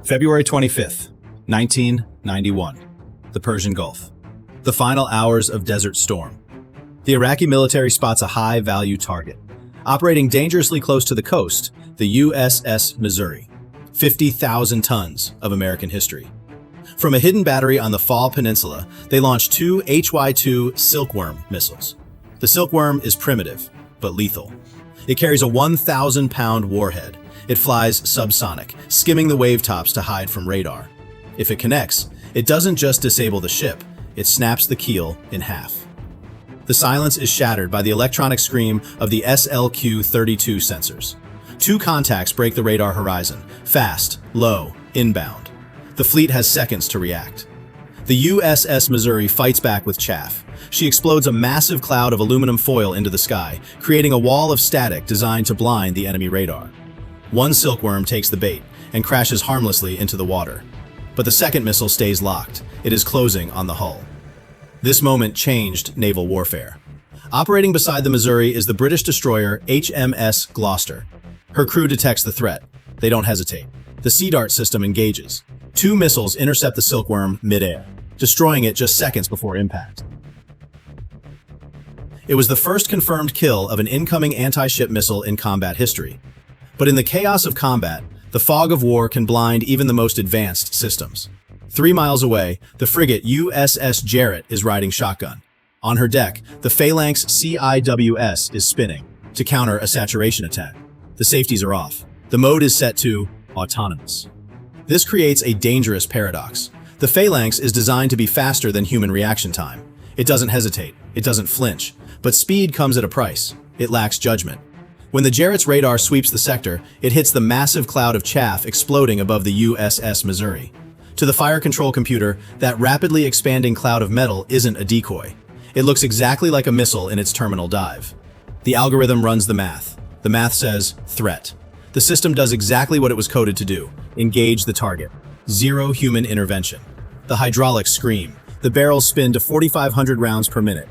February 25th, 1991. The Persian Gulf. The final hours of Desert Storm. The Iraqi military spots a high-value target. Operating dangerously close to the coast, the USS Missouri. 50,000 tons of American history. From a hidden battery on the Fall Peninsula, they launched two HY-2 Silkworm missiles. The Silkworm is primitive, but lethal. It carries a 1,000-pound warhead. It flies subsonic, skimming the wave tops to hide from radar. If it connects, it doesn't just disable the ship, it snaps the keel in half. The silence is shattered by the electronic scream of the SLQ-32 sensors. Two contacts break the radar horizon, fast, low, inbound. The fleet has seconds to react. The USS Missouri fights back with chaff. She explodes a massive cloud of aluminum foil into the sky, creating a wall of static designed to blind the enemy radar. One Silkworm takes the bait and crashes harmlessly into the water. But the second missile stays locked. It is closing on the hull. This moment changed naval warfare. Operating beside the Missouri is the British destroyer HMS Gloucester. Her crew detects the threat. They don't hesitate. The Sea Dart system engages. Two missiles intercept the Silkworm mid-air, destroying it just seconds before impact. It was the first confirmed kill of an incoming anti-ship missile in combat history. But in the chaos of combat, the fog of war can blind even the most advanced systems. 3 miles away, the frigate USS Jarrett is riding shotgun. On her deck, the Phalanx CIWS is spinning to counter a saturation attack. The safeties are off. The mode is set to autonomous. This creates a dangerous paradox. The Phalanx is designed to be faster than human reaction time. It doesn't hesitate. It doesn't flinch. But speed comes at a price. It lacks judgment. When the Jarrett's radar sweeps the sector, it hits the massive cloud of chaff exploding above the USS Missouri. To the fire control computer, that rapidly expanding cloud of metal isn't a decoy. It looks exactly like a missile in its terminal dive. The algorithm runs the math. The math says, threat. The system does exactly what it was coded to do, engage the target. Zero human intervention. The hydraulics scream. The barrels spin to 4,500 rounds per minute.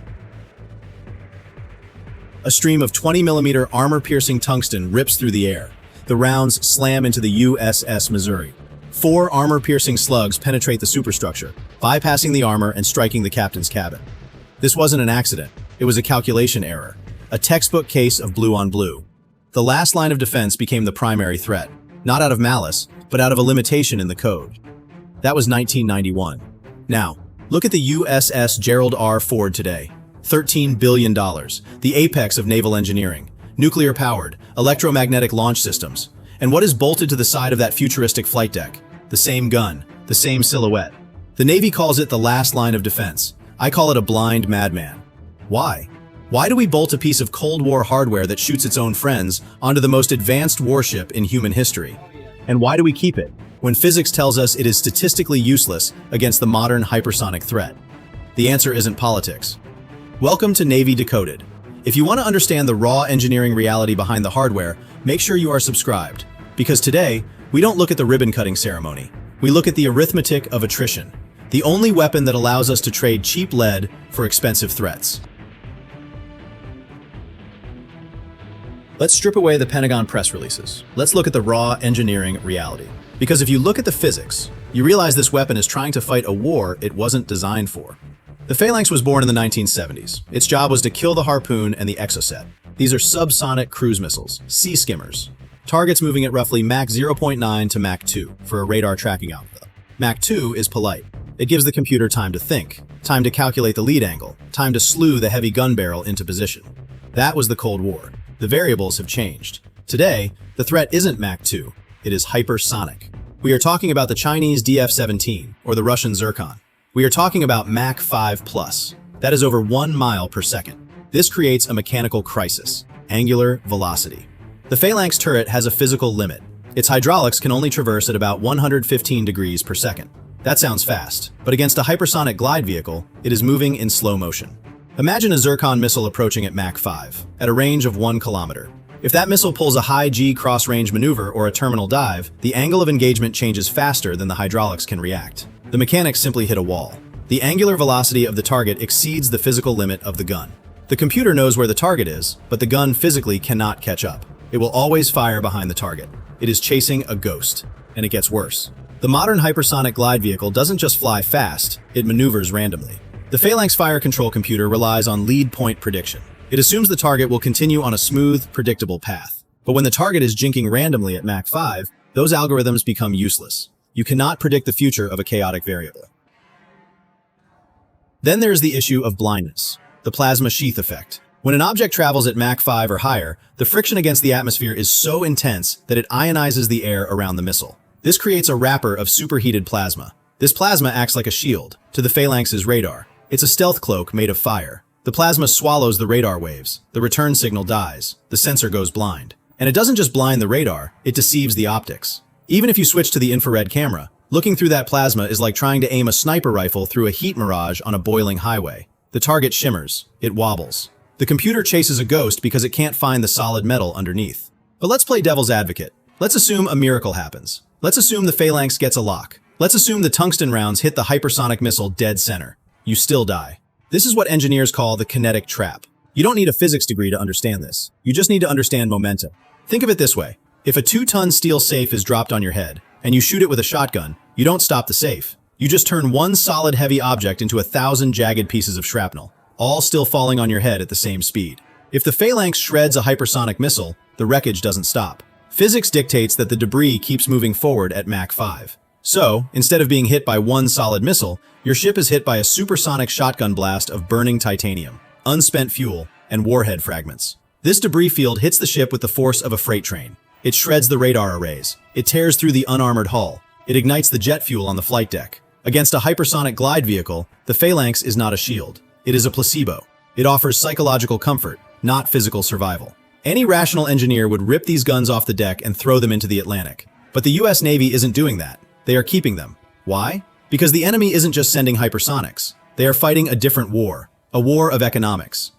A stream of 20mm armor-piercing tungsten rips through the air. The rounds slam into the USS Missouri. 4 armor-piercing slugs penetrate the superstructure, bypassing the armor and striking the captain's cabin. This wasn't an accident. It was a calculation error. A textbook case of blue on blue. The last line of defense became the primary threat, not out of malice, but out of a limitation in the code. That was 1991. Now, look at the USS Gerald R. Ford today. $13 billion, the apex of naval engineering, nuclear-powered, electromagnetic launch systems. And what is bolted to the side of that futuristic flight deck? The same gun, the same silhouette. The Navy calls it the last line of defense. I call it a blind madman. Why? Why do we bolt a piece of Cold War hardware that shoots its own friends onto the most advanced warship in human history? And why do we keep it, when physics tells us it is statistically useless against the modern hypersonic threat? The answer isn't politics. Welcome to Navy Decoded. If you want to understand the raw engineering reality behind the hardware, make sure you are subscribed. Because today, we don't look at the ribbon-cutting ceremony. We look at the arithmetic of attrition, the only weapon that allows us to trade cheap lead for expensive threats. Let's strip away the Pentagon press releases. Let's look at the raw engineering reality. Because if you look at the physics, you realize this weapon is trying to fight a war it wasn't designed for. The Phalanx was born in the 1970s. Its job was to kill the Harpoon and the Exocet. These are subsonic cruise missiles, sea skimmers. Targets moving at roughly Mach 0.9 to Mach 2 for a radar tracking algorithm. Mach 2 is polite. It gives the computer time to think, time to calculate the lead angle, time to slew the heavy gun barrel into position. That was the Cold War. The variables have changed. Today, the threat isn't Mach 2, it is hypersonic. We are talking about the Chinese DF-17 or the Russian Zircon. We are talking about Mach 5+. That is over 1 mile per second. This creates a mechanical crisis, angular velocity. The Phalanx turret has a physical limit. Its hydraulics can only traverse at about 115 degrees per second. That sounds fast, but against a hypersonic glide vehicle, it is moving in slow motion. Imagine a Zircon missile approaching at Mach 5, at a range of 1 kilometer. If that missile pulls a high G cross-range maneuver or a terminal dive, the angle of engagement changes faster than the hydraulics can react. The mechanics simply hit a wall. The angular velocity of the target exceeds the physical limit of the gun. The computer knows where the target is, but the gun physically cannot catch up. It will always fire behind the target. It is chasing a ghost. And it gets worse. The modern hypersonic glide vehicle doesn't just fly fast, it maneuvers randomly. The Phalanx fire control computer relies on lead point prediction. It assumes the target will continue on a smooth, predictable path. But when the target is jinking randomly at Mach 5, those algorithms become useless. You cannot predict the future of a chaotic variable. Then there's the issue of blindness, the plasma sheath effect. When an object travels at Mach 5 or higher, the friction against the atmosphere is so intense that it ionizes the air around the missile. This creates a wrapper of superheated plasma. This plasma acts like a shield to the Phalanx's radar. It's a stealth cloak made of fire. The plasma swallows the radar waves. The return signal dies. The sensor goes blind. And it doesn't just blind the radar, it deceives the optics. Even if you switch to the infrared camera, looking through that plasma is like trying to aim a sniper rifle through a heat mirage on a boiling highway. The target shimmers. It wobbles. The computer chases a ghost because it can't find the solid metal underneath. But let's play devil's advocate. Let's assume a miracle happens. Let's assume the Phalanx gets a lock. Let's assume the tungsten rounds hit the hypersonic missile dead center. You still die. This is what engineers call the kinetic trap. You don't need a physics degree to understand this. You just need to understand momentum. Think of it this way. If a 2-ton steel safe is dropped on your head, and you shoot it with a shotgun, you don't stop the safe. You just turn one solid heavy object into 1,000 jagged pieces of shrapnel, all still falling on your head at the same speed. If the Phalanx shreds a hypersonic missile, the wreckage doesn't stop. Physics dictates that the debris keeps moving forward at Mach 5. So, instead of being hit by one solid missile, your ship is hit by a supersonic shotgun blast of burning titanium, unspent fuel, and warhead fragments. This debris field hits the ship with the force of a freight train. It shreds the radar arrays. It tears through the unarmored hull. It ignites the jet fuel on the flight deck. Against a hypersonic glide vehicle, the Phalanx is not a shield. It is a placebo. It offers psychological comfort, not physical survival. Any rational engineer would rip these guns off the deck and throw them into the Atlantic. But the US Navy isn't doing that. They are keeping them. Why? Because the enemy isn't just sending hypersonics. They are fighting a different war, a war of economics.